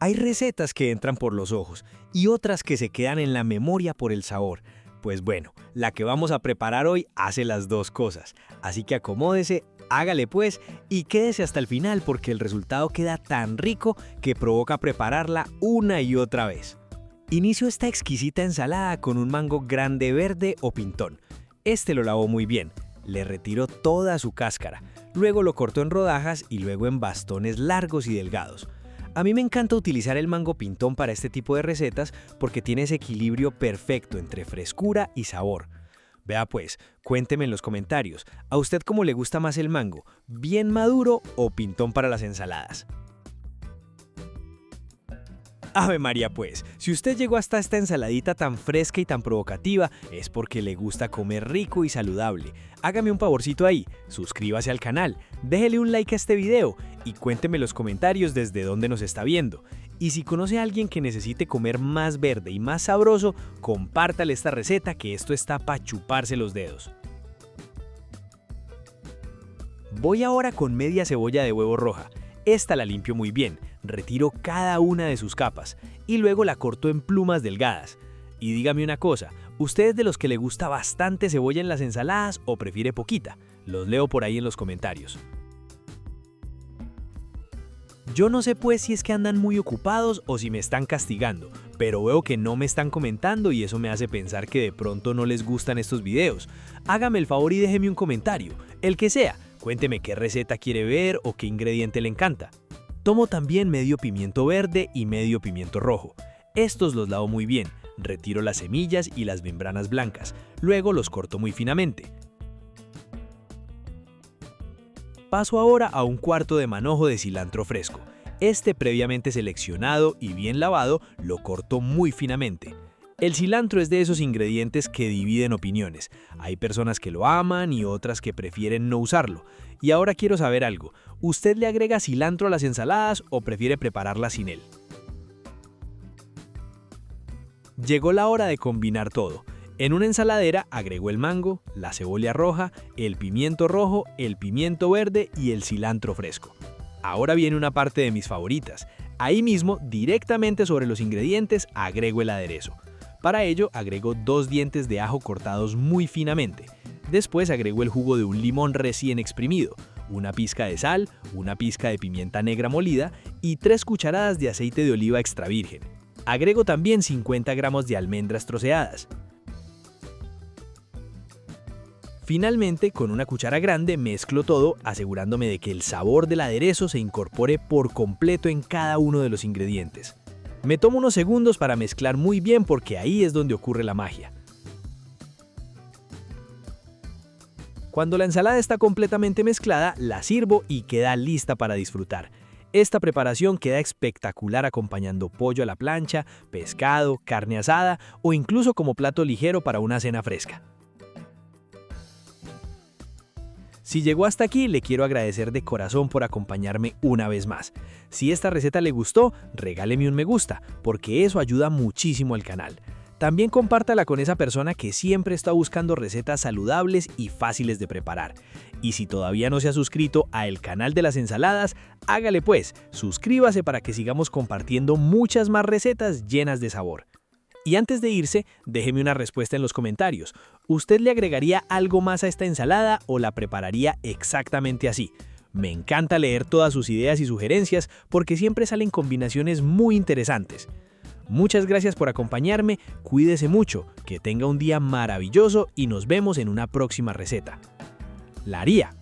Hay recetas que entran por los ojos y otras que se quedan en la memoria por el sabor. Pues bueno, la que vamos a preparar hoy hace las dos cosas. Así que acomódese, hágale pues y quédese hasta el final porque el resultado queda tan rico que provoca prepararla una y otra vez. Inicio esta exquisita ensalada con un mango grande verde o pintón. Este lo lavó muy bien, le retiró toda su cáscara, luego lo cortó en rodajas y luego en bastones largos y delgados. A mí me encanta utilizar el mango pintón para este tipo de recetas porque tiene ese equilibrio perfecto entre frescura y sabor. Vea pues, cuénteme en los comentarios, ¿a usted cómo le gusta más el mango? ¿Bien maduro o pintón para las ensaladas? Ave María pues, si usted llegó hasta esta ensaladita tan fresca y tan provocativa, es porque le gusta comer rico y saludable. Hágame un favorcito ahí, suscríbase al canal, déjele un like a este video y cuénteme en los comentarios desde dónde nos está viendo. Y si conoce a alguien que necesite comer más verde y más sabroso, compártale esta receta que esto está para chuparse los dedos. Voy ahora con media cebolla de huevo roja. Esta la limpio muy bien, retiro cada una de sus capas y luego la corto en plumas delgadas. Y dígame una cosa, ¿usted es de los que le gusta bastante cebolla en las ensaladas o prefiere poquita? Los leo por ahí en los comentarios. Yo no sé pues si es que andan muy ocupados o si me están castigando, pero veo que no me están comentando y eso me hace pensar que de pronto no les gustan estos videos. Hágame el favor y déjeme un comentario, el que sea. Cuénteme qué receta quiere ver o qué ingrediente le encanta. Tomo también medio pimiento verde y medio pimiento rojo. Estos los lavo muy bien, retiro las semillas y las membranas blancas, luego los corto muy finamente. Paso ahora a un cuarto de manojo de cilantro fresco. Este previamente seleccionado y bien lavado lo corto muy finamente. El cilantro es de esos ingredientes que dividen opiniones. Hay personas que lo aman y otras que prefieren no usarlo. Y ahora quiero saber algo. ¿Usted le agrega cilantro a las ensaladas o prefiere prepararlas sin él? Llegó la hora de combinar todo. En una ensaladera agrego el mango, la cebolla roja, el pimiento rojo, el pimiento verde y el cilantro fresco. Ahora viene una parte de mis favoritas. Ahí mismo, directamente sobre los ingredientes, agrego el aderezo. Para ello agrego 2 dientes de ajo cortados muy finamente. Después agrego el jugo de un limón recién exprimido, una pizca de sal, una pizca de pimienta negra molida y 3 cucharadas de aceite de oliva extra virgen. Agrego también 50 gramos de almendras troceadas. Finalmente, con una cuchara grande mezclo todo, asegurándome de que el sabor del aderezo se incorpore por completo en cada uno de los ingredientes. Me tomo unos segundos para mezclar muy bien porque ahí es donde ocurre la magia. Cuando la ensalada está completamente mezclada, la sirvo y queda lista para disfrutar. Esta preparación queda espectacular acompañando pollo a la plancha, pescado, carne asada o incluso como plato ligero para una cena fresca. Si llegó hasta aquí, le quiero agradecer de corazón por acompañarme una vez más. Si esta receta le gustó, regáleme un me gusta, porque eso ayuda muchísimo al canal. También compártala con esa persona que siempre está buscando recetas saludables y fáciles de preparar. Y si todavía no se ha suscrito a el canal de las ensaladas, hágale pues, suscríbase para que sigamos compartiendo muchas más recetas llenas de sabor. Y antes de irse, déjeme una respuesta en los comentarios. ¿Usted le agregaría algo más a esta ensalada o la prepararía exactamente así? Me encanta leer todas sus ideas y sugerencias porque siempre salen combinaciones muy interesantes. Muchas gracias por acompañarme, cuídese mucho, que tenga un día maravilloso y nos vemos en una próxima receta. La haría.